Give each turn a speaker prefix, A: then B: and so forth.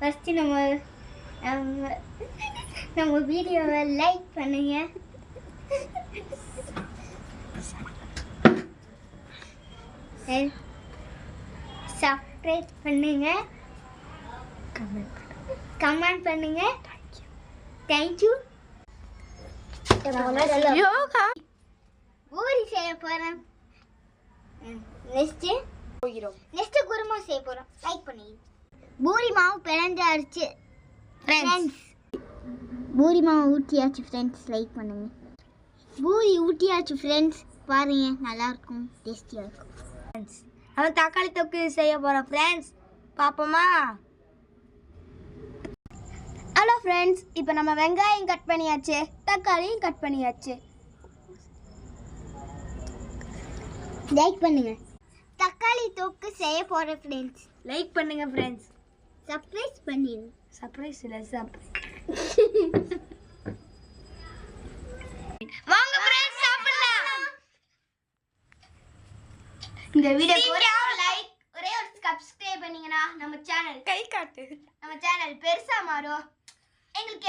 A: First நம்ம வீடியோவை like பண்ணுங்க, சப்ஸ்கிரைப் பண்ணுங்க, கமெண்ட் பண்ணுங்க. தேங்க்யூ.
B: யோகா
A: பூரி செய்ய போகிறேன். நெக்ஸ்ட் குருமா செய்ய போகிறோம். லைக் பண்ணுங்க. பூரி மாவு பிணைஞ்சு அரைச்சு ஃப்ரெண்ட்ஸ், பூரி மாவு ஊற்றியாச்சு ஃப்ரெண்ட்ஸ். லைக் பண்ணுங்க. பூரி ஊற்றியாச்சு ஃப்ரெண்ட்ஸ். பாருங்க, நல்லாயிருக்கும், டேஸ்டியாக இருக்கும் ஃப்ரெண்ட்ஸ்.
B: அவன் தக்காளி தொக்கு செய்ய போகிறோம் ஃப்ரெண்ட்ஸ். பார்ப்போமா? ஹலோ ஃப்ரெண்ட்ஸ், இப்போ நம்ம வெங்காயம் கட் பண்ணியாச்சு, தக்காளியும் கட் பண்ணியாச்சு.
A: லைக் பண்ணுங்க. தக்காளி தொக்கு செய்ய போகிறேன் ஃப்ரெண்ட்ஸ்.
B: லைக் பண்ணுங்க ஃப்ரெண்ட்ஸ்.
A: சர்ப்ரைஸ் பண்ணிடுங்க.
B: சர்ப்ரைஸ் இல்லை, வாங்க ஃப்ரெண்ட்ஸ், சாப்பிடலாம். இந்த வீடியோக்கு ஒரே ஒரு லைக், ஒரே ஒரு சப்ஸ்கிரைப் பண்ணீங்கன்னா நம்ம சேனல் கை காட்டு, நம்ம சேனல் பெருசா மாறும். எங்களுக்கு